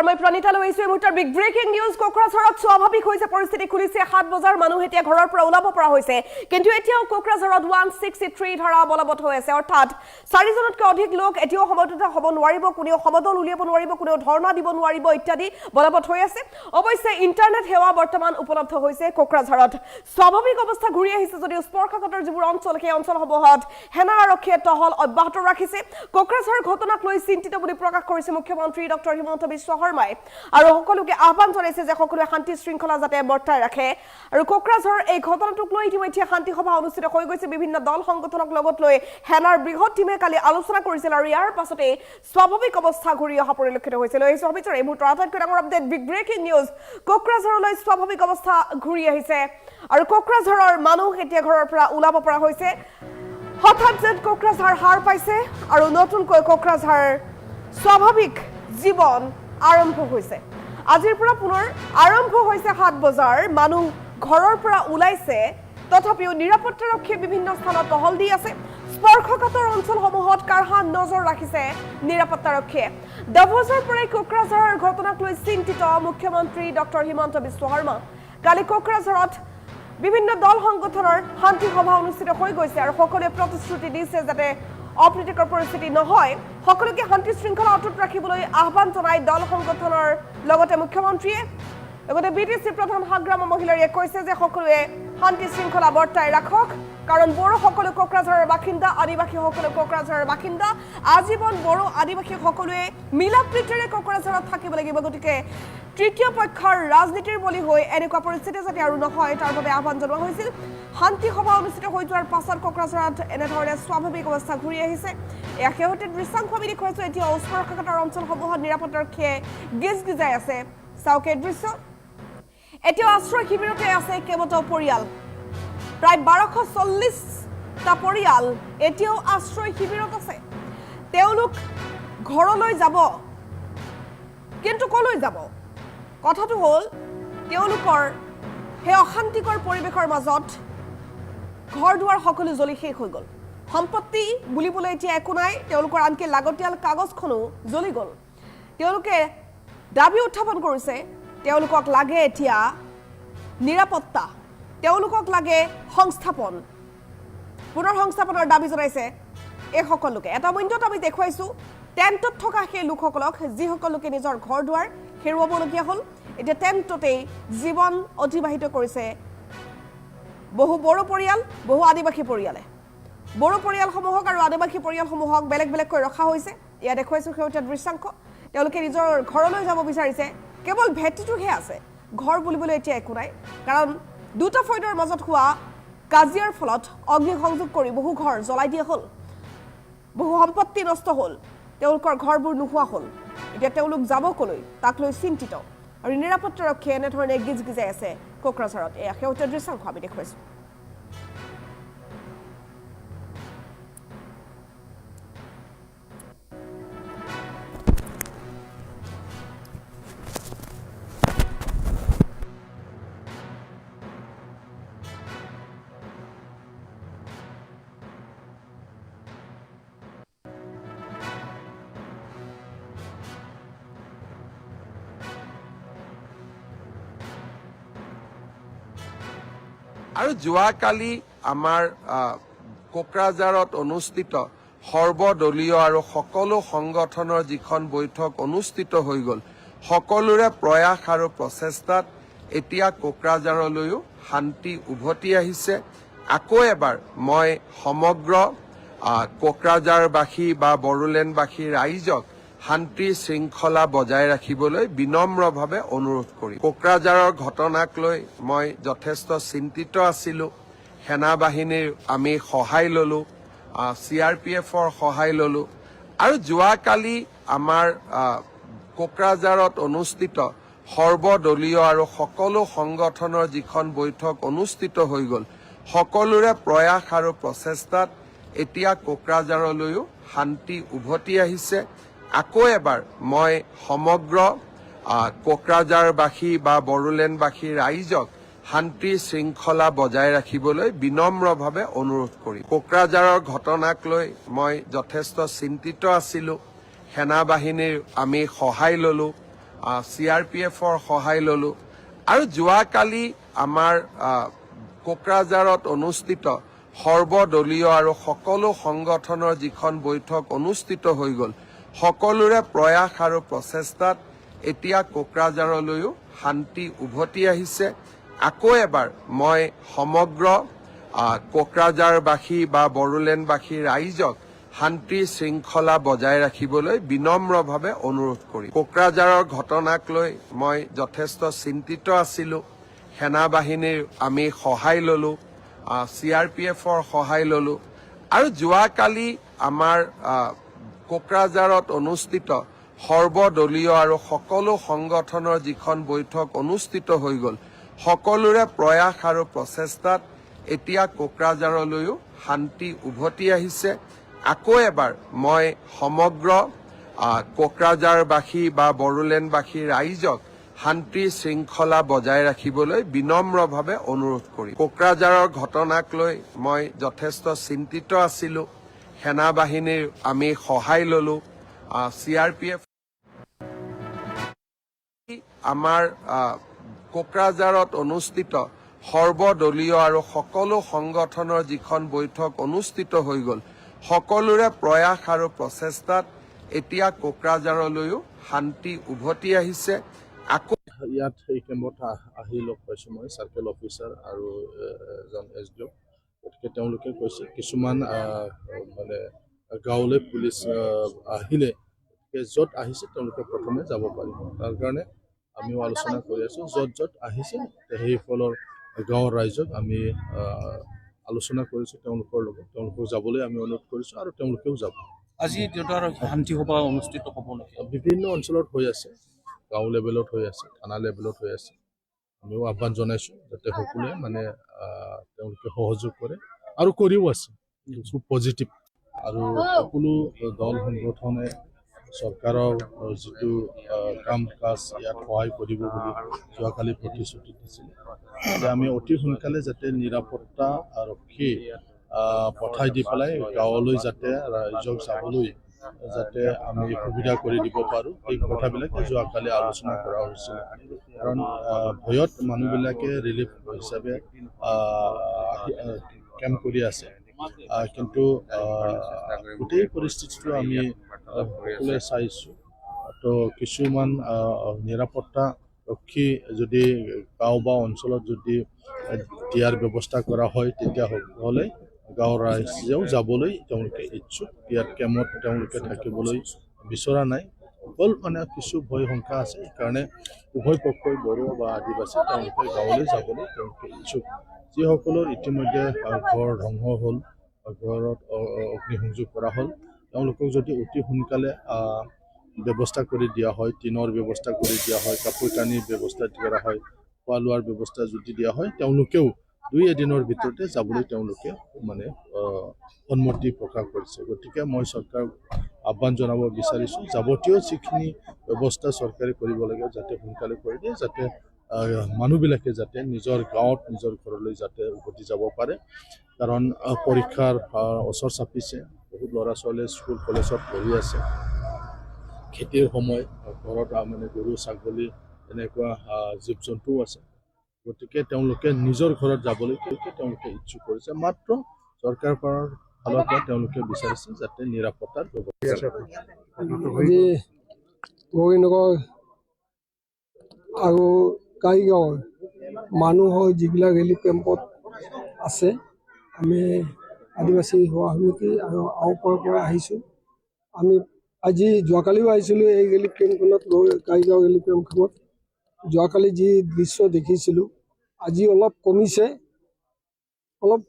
মই প্ৰণিতা লৈছো এই মুহূৰ্তৰ বিগ ব্ৰেকিং নিউজ কোকৰাঝাৰত স্বাভাৱিক হৈছে পৰিস্থিতি খুলিছে 7 বজাৰ মানুহ এতিয়া ঘৰৰ পৰা ওলাব পৰা হৈছে কিন্তু এতিয়াও কোকৰাঝাৰত 163 ধাৰা বলবৎ হৈ আছে অৰ্থাৎ 4 জনতকৈ অধিক লোক এতিয়াও সমবেত হ'ব নোৱাৰিব কোনেও সমদল উলিয়াব নোৱাৰিব কোনেও ধৰ্ণা দিব নোৱাৰিব ইত্যাদি বলবৎ হৈ আছে অৱশ্যে ইন্টাৰনেট সেৱা বৰ্তমান উপলব্ধ হৈছে কোকৰাঝাৰত স্বাভাৱিক অৱস্থা ঘূৰি আহিছে যদিও স্পৰ্শকাতৰ যিবোৰ অঞ্চল সেই অঞ্চলসমূহত সেনা আৰক্ষীয়ে টহল অব্যাহত ৰাখিছে কোকৰাঝাৰৰ ঘটনাক লৈ চিন্তিত বুলি প্ৰকাশ কৰিছে মুখ্যমন্ত্ৰী ডক্টৰ হিমন্ত বিশ্ব শৰ্মাই আৰু সকলোকে আহ্বান জনাইছে যে সকলোৱে শান্তি শৃংখলা যাতে বৰ্তাই ৰাখে আৰু কোকৰাঝাৰৰ এই ঘটনাটোক লৈ ইতিমধ্যে শান্তি সভা অনুষ্ঠিত হৈ গৈছে বিভিন্ন দল সংগঠনক লগত লৈ সেনাৰ বৃহৎ টিমে কালি আলোচনা কৰিছিল আৰু ইয়াৰ পাছতে স্বাভাৱিক অৱস্থা ঘূৰি অহা পৰিলক্ষিত হৈছিল এই সবিতৰ এই মুহূৰ্তৰ আটাইতকৈ ডাঙৰ আপডেট বিগ ব্ৰেকিং নিউজ কোকৰাঝাৰলৈ স্বাভাৱিক অৱস্থা ঘূৰি আহিছে আৰু কোকৰাঝাৰৰ মানুহ এতিয়া ঘৰৰ পৰা ওলাব পৰা হৈছে হঠাৎ যেন কোকৰাঝাৰ হাৰ পাইছে আৰু নতুনকৈ কোকৰাঝাৰ স্বাভাৱিক জীৱন আৰম্ভ হৈছে আজিৰ পৰা পুনৰ আৰম্ভ হৈছে 7 বজাৰ মানুহ ঘৰৰ পৰা ওলাইছে তথাপিও নিৰাপত্তাৰক্ষী বিভিন্ন স্থানত টহল দি আছে স্পৰ্শকাতৰ অঞ্চলসমূহত কাঢ়া নজৰ ৰাখিছে নিৰাপত্তাৰক্ষীয়ে ডাভোছৰ পৰা কোকৰাঝাৰৰ ঘটনাক লৈ চিন্তিত মুখ্যমন্ত্ৰী ডক্টৰ হিমন্ত বিশ্ব শৰ্মা কালি কোকৰাঝাৰত বিভিন্ন দল সংগঠনৰ শান্তি সভা অনুষ্ঠিত হৈ গৈছে আৰু সকলোৱে প্ৰতিশ্ৰুতি দিছে যাতে অপ্ৰীতিকৰ পৰিস্থিতি নহয় সকলোকে শান্তি শৃংখলা অটুট ৰাখিবলৈ আহ্বান জনাই দল সংগঠনৰ লগতে মুখ্যমন্ত্ৰীয়ে লগতে বিটিসি প্ৰধান হাগ্ৰাম মহিলাৰীয়ে কৈছে যে সকলোৱে শান্তি শৃংখলা বৰ্তাই ৰাখক কাৰণ বড়ো সকলো কোকৰাঝাৰৰ বাসিন্দা আদিবাসী সকলো কোকৰাঝাৰৰ বাসিন্দা আজীৱন বড়ো আদিবাসী সকলোৱে মিলাপ্ৰীতিৰে কোকৰাঝাৰত থাকিব লাগিব গতিকে তৃতীয় পক্ষৰ ৰাজনীতিৰ বলি হৈ এনেকুৱা পৰিস্থিতি যাতে আৰু নহয় তাৰ বাবে আহ্বান জনোৱা হৈছিল শান্তি সভা অনুষ্ঠিত হৈ যোৱাৰ পাছত কোকৰাঝাৰত এনেধৰণে স্বাভাৱিক অৱস্থা ঘূৰি আহিছে এয়া শেহতীয়া দৃশ্যাংশ আমি দেখুৱাইছো এতিয়া স্পৰ্শকাতৰ অঞ্চলসমূহত নিৰাপত্তাৰক্ষীয়ে গিজগিজাই আছে চাওক এই দৃশ্য এতিয়া আশ্ৰয় শিবিৰতে আছে কেইবাটাও পৰিয়াল প্ৰায় 1240টা পৰিয়াল এতিয়াও আশ্ৰয় শিবিৰত আছে তেওঁলোক ঘৰলৈ যাব কিন্তু কলৈ যাব কথাটো হ'ল তেওঁলোকৰ হে অশান্তিকৰ পৰিৱেশৰ মাজত ঘৰ দুৱাৰ সকলো জ্বলি শেষ হৈ গ'ল সম্পত্তি বুলিবলৈ এতিয়া একো নাই তেওঁলোকৰ আনকি লাগতিয়াল কাগজখনো জ্বলি গ'ল তেওঁলোকে দাবী উত্থাপন কৰিছে তেওঁলোকক লাগে এতিয়া নিৰাপত্তা তেওঁলোকক লাগে সংস্থাপন পুনৰ সংস্থাপনৰ দাবী জনাইছে এই সকলোকে এটা মইন্টত আমি দেখুৱাইছো টেন্টত থকা সেই লোকসকলক যিসকলকে নিজৰ ঘৰ দুৱাৰ হেৰুৱাবলগীয়া হ'ল এতিয়া টেন্টতেই জীৱন অতিবাহিত কৰিছে বহু বড়ো পৰিয়াল বহু আদিবাসী পৰিয়ালে বড়ো পৰিয়ালসমূহক আৰু আদিবাসী পৰিয়ালসমূহক বেলেগ বেলেগকৈ ৰখা হৈছে ইয়া দেখুৱাইছো শেহতীয়া দৃশ্যাংশ তেওঁলোকে নিজৰ ঘৰলৈ যাব বিচাৰিছে কেৱল ভেটিটোহে আছে ঘৰ বুলিবলৈ এতিয়া একো নাই কাৰণ দুটা ফৈদৰ মাজত হোৱা কাজিয়াৰ ফলত অগ্নিসংযোগ কৰি বহু ঘৰ জ্বলাই দিয়া হ'ল বহু সম্পত্তি নষ্ট হ'ল তেওঁলোকৰ ঘৰবোৰ নোহোৱা হ'ল এতিয়া তেওঁলোক যাব কলৈ তাক লৈ চিন্তিত আৰু নিৰাপত্তাৰক্ষীয়ে এনেধৰণে গিজগিজাই আছে কোকৰাঝাৰত এয়া শেহতীয়া দৃশ্যাংশ আমি দেখুৱাইছো আৰু যোৱাকালি আমাৰ কোকৰাঝাৰত অনুষ্ঠিত সৰ্বদলীয় আৰু সকলো সংগঠনৰ যিখন বৈঠক অনুষ্ঠিত হৈ গ'ল সকলোৰে প্ৰয়াস আৰু প্ৰচেষ্টাত এতিয়া কোকৰাঝাৰলৈও শান্তি উভতি আহিছে আকৌ এবাৰ মই সমগ্ৰ কোকৰাঝাৰবাসী বা বড়োলেণ্ডবাসী ৰাইজক শান্তি শৃংখলা বজাই ৰাখিবলৈ বিনম্ৰভাৱে অনুৰোধ কৰি কোকৰাঝাৰৰ ঘটনাক লৈ মই যথেষ্ট চিন্তিত আছিলোঁ সেনা বাহিনীৰ আমি সহায় ল'লো CRPFৰ সহায় ল'লো আৰু যোৱাকালি আমাৰ কোকৰাঝাৰত অনুষ্ঠিত সৰ্বদলীয় আৰু সকলো সংগঠনৰ যিখন বৈঠক অনুষ্ঠিত হৈ গ'ল সকলোৰে প্ৰয়াস আৰু প্ৰচেষ্টাত এতিয়া কোকৰাঝাৰলৈও শান্তি উভতি আহিছে আকৌ এবাৰ মই সমগ্ৰ কোকৰাঝাৰবাসী বা বড়োলেণ্ডবাসী ৰাইজক শান্তি শৃংখলা বজাই ৰাখিবলৈ বিনম্ৰভাৱে অনুৰোধ কৰি কোকৰাঝাৰৰ ঘটনাক লৈ মই যথেষ্ট চিন্তিত আছিলোঁ সেনা বাহিনীৰ আমি সহায় ল'লো CRPFৰ সহায় ললো আৰু যোৱাকালি আমাৰ কোকৰাঝাৰত অনুষ্ঠিত সৰ্বদলীয় আৰু সকলো সংগঠনৰ যিখন বৈঠক অনুষ্ঠিত হৈ গ'ল সকলোৰে প্ৰয়াস আৰু প্ৰচেষ্টাত এতিয়া কোকৰাঝাৰলৈও শান্তি উভতি আহিছে। আকৌ এবাৰ মই সমগ্ৰ কোকৰাঝাৰবাসী বা বড়োলেণ্ডবাসী ৰাইজক শান্তি শৃংখলা বজাই ৰাখিবলৈ বিনম্ৰভাৱে অনুৰোধ কৰিম। কোকৰাঝাৰৰ ঘটনাক লৈ মই যথেষ্ট চিন্তিত আছিলোঁ। সেনাবাহিনীৰ আমি সহায় ললো, CRPFৰ সহায় ললো আৰু যোৱাকালি আমাৰ কোকৰাঝাৰত অনুষ্ঠিত সৰ্বদলীয় আৰু সকলো সংগঠনৰ যিখন বৈঠক অনুষ্ঠিত হৈ গ'ল সকলোৰে প্ৰয়াস আৰু প্ৰচেষ্টাত এতিয়া কোকৰাঝাৰলৈও শান্তি উভতি আহিছে। আকৌ এবাৰ মই সমগ্ৰ কোকৰাঝাৰবাসী বা বড়োলেণ্ডবাসী ৰাইজক শান্তি শৃংখলা বজাই ৰাখিবলৈ বিনম্ৰভাৱে অনুৰোধ কৰিম। কোকৰাঝাৰৰ ঘটনাক লৈ মই যথেষ্ট চিন্তিত আছিলোঁ। সেনাবাহিনীৰ আমি সহায় ললো, CRPF আমাৰ কোকৰাঝাৰত অনুষ্ঠিত সৰ্বদলীয় আৰু সকলো সংগঠনৰ যিখন বৈঠক অনুষ্ঠিত হৈ গ'ল সকলোৰে প্ৰয়াস আৰু প্ৰচেষ্টাত এতিয়া কোকৰাঝাৰলৈও শান্তি উভতি আহিছে। আকৌ ইয়াত এই কেম্পত আহি লগ পাইছোঁ মই চাৰ্কেল অফিচাৰ আৰু এজন SDO। গতিকে তেওঁলোকে কৈছে কিছুমান মানে গাঁৱলৈ পুলিচ আহিলে য'ত আহিছে তেওঁলোকে প্ৰথমে যাব পাৰিব। তাৰ কাৰণে আমিও আলোচনা কৰি আছোঁ য'ত আহিছে সেইসকলৰ গাঁৱৰ ৰাইজক আমি আলোচনা কৰিছোঁ তেওঁলোকৰ লগত। তেওঁলোকক যাবলৈ আমি অনুৰোধ কৰিছোঁ আৰু তেওঁলোকেও যাব। আজি শান্তি সভা অনুষ্ঠিত হ'ব নেকি? বিভিন্ন অঞ্চলত হৈ আছে, গাঁও লেভেলত হৈ আছে, থানা লেভেলত হৈ আছে। আমিও আহ্বান জনাইছোঁ যাতে সকলোৱে মানে তেওঁলোকে সহযোগ কৰে আৰু কৰিও আছে। খুব পজিটিভ আৰু সকলো দল সংগঠনে চৰকাৰৰ যিটো কাম কাজ ইয়াত সহায় কৰিব বুলি যোৱাকালি প্ৰতিশ্ৰুতি দিছিলে। আমি অতি সোনকালে যাতে নিৰাপত্তা আৰক্ষী পঠাই দি পেলাই গাঁৱলৈ যাতে ৰাইজক যাবলৈ যাতে আমি সুবিধা কৰি দিব পাৰোঁ এই কথাবিলাকে যোৱাকালি আলোচনা কৰা হৈছিল। কাৰণ ভয়ত মানুহবিলাকে ৰিলিফ হিচাপে কেম্প কৰি আছে, কিন্তু গোটেই পৰিস্থিতিটো আমি সকলোৱে চাইছোঁ। তো কিছুমান নিৰাপত্তা ৰক্ষী যদি গাঁও বা অঞ্চলত যদি দিয়াৰ ব্যৱস্থা কৰা হয় তেতিয়াহ'লে গাঁৱৰ ৰাইজেও যাবলৈ তেওঁলোকে ইচ্ছুক। ইয়াত কেম্পত তেওঁলোকে থাকিবলৈ বিচৰা নাই, অকল মানে কিছু ভয় শংকা আছে। সেইকাৰণে উভয় পক্ষই বড়ো বা আদিবাসী তেওঁলোকে গাঁৱলৈ যাবলৈ তেওঁলোকে ইচ্ছুক। যিসকলৰ ইতিমধ্যে ঘৰ ধ্বংস হ'ল, ঘৰত অগ্নিসংযোগ কৰা হ'ল, তেওঁলোকক যদি অতি সোনকালে ব্যৱস্থা কৰি দিয়া হয়, টিনৰ ব্যৱস্থা কৰি দিয়া হয়, কাপোৰ কানিৰ ব্যৱস্থা কৰা হয়, খোৱা লোৱাৰ ব্যৱস্থা যদি দিয়া হয়, তেওঁলোকেও 2 এদিনৰ ভিতৰতে যাবলৈ তেওঁলোকে মানে সন্মতি প্ৰকাশ কৰিছে। গতিকে মই চৰকাৰক আহ্বান জনাব বিচাৰিছোঁ যাৱতীয় যিখিনি ব্যৱস্থা চৰকাৰে কৰিব লাগে যাতে সোনকালে কৰি দিয়ে, যাতে মানুহবিলাকে যাতে নিজৰ গাঁৱত নিজৰ ঘৰলৈ যাতে উভতি যাব পাৰে। কাৰণ পৰীক্ষাৰ ওচৰ চাপিছে, বহুত ল'ৰা ছোৱালীয়ে স্কুল কলেজত পঢ়ি আছে, খেতিৰ সময়, ঘৰত মানে গৰু ছাগলী এনেকুৱা জীৱ জন্তুও আছে। গতিকে তেওঁলোকে নিজৰ ঘৰত যাবলৈ তেওঁলোকে ইচ্ছুক কৰিছে। মাত্ৰ চৰকাৰৰ ফালৰ পৰা তেওঁলোকে বিচাৰিছে যাতে নিৰাপত্তাৰ ব্যৱস্থা গোবিন্দনগৰ আৰু কাৰিগাঁৱৰ মানুহৰ যিবিলাক ৰিলিফ কেম্পত আছে, আমি আদিবাসী সেৱা সমিতি আৰু আওপাৰ পৰা আহিছোঁ। আমি আজি যোৱাকালিও আহিছিলোঁ এই ৰিলিফ কেম্পখনত, কাৰিগাঁও ৰিলিফ কেম্পখনত। যোৱাকালি যি দৃশ্য দেখিছিলোঁ আজি অলপ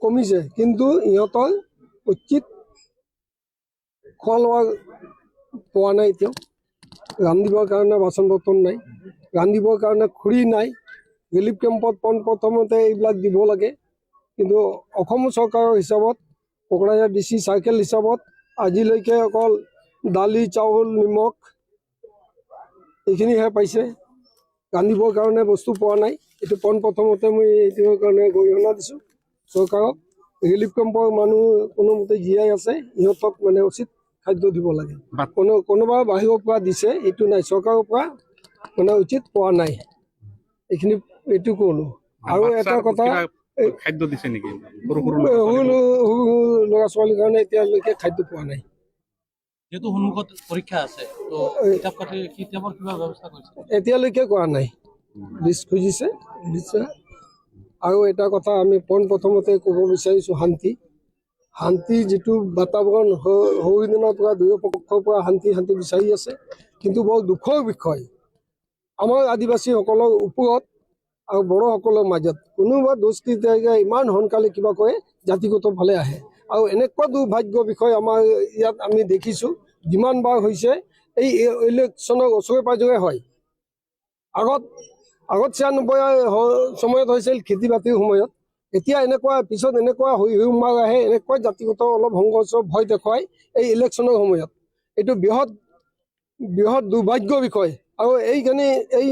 কমিছে, কিন্তু ইহঁতৰ উচিত খোৱা লোৱা পোৱা নাই। এতিয়াও ৰান্ধিবৰ কাৰণে বাচন বৰ্তন নাই, ৰান্ধিবৰ কাৰণে খৰি নাই। ৰিলিফ কেম্পত পোনপ্ৰথমতে এইবিলাক দিব লাগে, কিন্তু অসম চৰকাৰৰ হিচাপত কোকৰাঝাৰ DC চাৰ্কেল হিচাপত আজিলৈকে অকল দালি, চাউল, নিমখ এইখিনিহে পাইছে। ৰান্ধিবৰ কাৰণে বস্তু পোৱা নাই। এইটো পোনপ্ৰথমতে মই এইটোৰ কাৰণে গৰিহণা দিছোঁ চৰকাৰক। ৰিলিফ কেম্পৰ মানুহ কোনোমতে জীয়াই আছে, ইহঁতক মানে উচিত খাদ্য দিব লাগে। কোনোবা বাহিৰৰ পৰা দিছে এইটো নাই, চৰকাৰৰ পৰা মানে উচিত পোৱা নাই। এইখিনি এইটো ক'লো। আৰু এটা কথা, খাদ্য দিছে নেকি সৰু ল'ৰা ছোৱালীৰ কাৰণে এতিয়ালৈকে খাদ্য পোৱা নাই। যেহেতু সন্মুখত পৰীক্ষা আছে তো কিতাপৰ কিবা ব্যৱস্থা কৰিছে? এতিয়ালৈকে কৰা নাই। লিষ্ট খুজিছে দিছে। আৰু এটা কথা আমি পোনপ্ৰথমতে ক'ব বিচাৰিছোঁ, শান্তি যিটো বাতাবৰণ সৰুদিনৰ পৰা দুয়ো পক্ষৰ পৰা শান্তি বিচাৰি আছে, কিন্তু বৰ দুখৰ বিষয় আমাৰ আদিবাসীসকলৰ ওপৰত আৰু বড়োসকলৰ মাজত কোনোবা দুষ্কৃতিকে ইমান সোনকালে কিবা কৰে জাতিগত ফালে আহে। আৰু এনেকুৱা দুৰ্ভাগ্য বিষয় আমাৰ ইয়াত আমি দেখিছোঁ, যিমানবাৰ হৈছে এই ইলেকশ্যনৰ ওচৰে পাঁজৰে হয়। আগত 96 সময়ত হৈছিল খেতি বাতিৰ সময়ত, এতিয়া এনেকুৱা পিছত এনেকুৱা হিউমাৰ আহে, এনেকুৱা জাতিগত অলপ সংঘৰ্ষ ভয় দেখুৱাই এই ইলেকশ্যনৰ সময়ত। এইটো বৃহৎ দুৰ্ভাগ্যৰ বিষয়। আৰু এইখিনি এই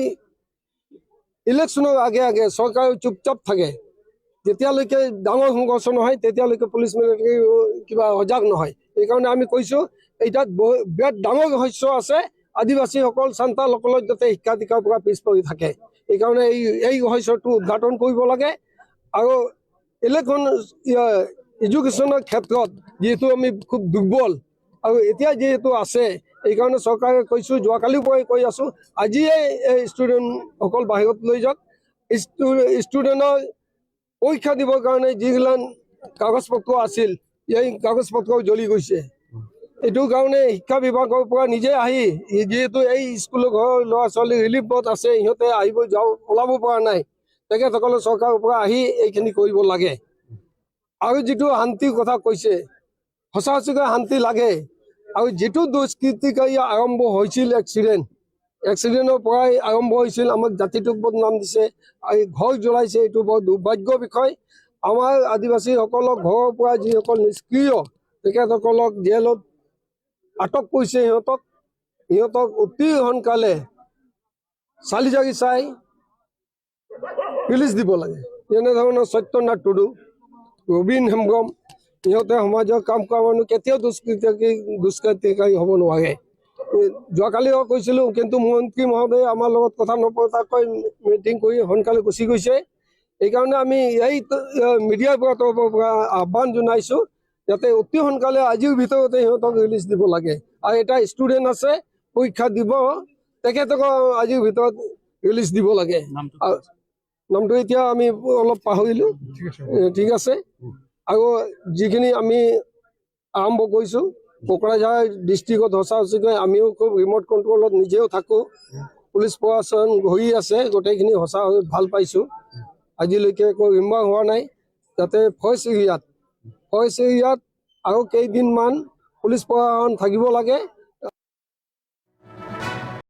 ইলেকশ্যনৰ আগে চৰকাৰ চুপচাপ থাকে। যেতিয়ালৈকে ডাঙৰ সংঘৰ্ষ নহয় তেতিয়ালৈকে পুলিচ মিলিটাৰী কিবা সজাগ নহয়। সেইকাৰণে আমি কৈছোঁ এইটাত বিৰাট ডাঙৰ ৰহস্য আছে। আদিবাসীসকল চান্তালসকলৰ যাতে শিক্ষা দীক্ষাৰ পৰা পিছ পৰি থাকে, সেইকাৰণে এই ৰহস্যটো উদ্ঘাটন কৰিব লাগে। আৰু এডুকেশ্যনৰ ক্ষেত্ৰত যিহেতু আমি খুব দুৰ্বল আৰু এতিয়া যিহেতু আছে, এইকাৰণে চৰকাৰে কৈছোঁ, যোৱাকালিৰ পৰাই কৈ আছোঁ, আজিয়ে এই ষ্টুডেণ্টসকল বাহিৰত লৈ যাওক। ষ্টুডেণ্টৰ পৰীক্ষা দিবৰ কাৰণে যিগিলান কাগজ পত্ৰ আছিল, এই কাগজ পত্ৰ জ্বলি গৈছে। এইটো কাৰণে শিক্ষা বিভাগৰ পৰা নিজে আহি, যিহেতু এই স্কুলৰ ঘৰৰ ল'ৰা ছোৱালী ৰিলিফ বোৰ্ড আছে, সিহঁতে ওলাব পৰা নাই, তেখেতসকলে চৰকাৰৰ পৰা আহি এইখিনি কৰিব লাগে। আৰু যিটো শান্তিৰ কথা কৈছে, সঁচাকৈ শান্তি লাগে। আৰু যিটো দুষ্কৃতিকাৰী আৰম্ভ হৈছিল এক্সিডেণ্টৰ পৰাই আৰম্ভ হৈছিল, আমাক জাতিটোক বদনাম দিছে, এই ঘৰ জ্বলাইছে, এইটো বৰ দুৰ্ভাগ্যৰ বিষয়। আমাৰ আদিবাসীসকলক ঘৰৰ পৰা যিসকল নিষ্ক্ৰিয় তেখেতসকলক জেলত আটক কৰিছে, সিহঁতক অতি সোনকালে চালি জাৰি চাই ৰিলিজ দিব লাগে। যেনেধৰণৰ সত্যনাথ টুডু, ৰবীন হেমব্ৰম, সিহঁতে সমাজৰ কাম কৰা মানুহ, কেতিয়াও দুষ্কৃতিকাৰী হ'ব নোৱাৰে। যোৱাকালিও কৈছিলোঁ, কিন্তু মন্ত্ৰী মহোদয়ে আমাৰ লগত কথা নপতাকৈ মিটিং কৰি সোনকালে গুচি গৈছে। সেইকাৰণে আমি এই মিডিয়াৰ তৰফৰ পৰা আহ্বান জনাইছোঁ, যাতে অতি সোনকালে আজিৰ ভিতৰতে সিহঁতক ৰিলিজ দিব লাগে। আৰু এটা ষ্টুডেণ্ট আছে পৰীক্ষা দিব, তেখেতক আজিৰ ভিতৰত ৰিলিজ দিব লাগে। নামটো এতিয়া আমি অলপ পাহৰিলোঁ, ঠিক আছে। আৰু যিখিনি আমি আৰম্ভ কৰিছোঁ, কোকৰাঝাৰ ডিষ্ট্ৰিক্টত সঁচাকৈ আমিও খুব ৰিম'ট কণ্ট্ৰলত নিজেও থাকোঁ, পুলিচ প্ৰশাসন ঘূৰি আছে, গোটেইখিনি সঁচা ভাল পাইছোঁ। আজিলৈকে একো ৰিমাৰ্ক হোৱা নাই। যাতে ফৰেষ্ট এৰিয়াত আৰু কেইদিনমান পুলিচ প্ৰশাসন থাকিব লাগে।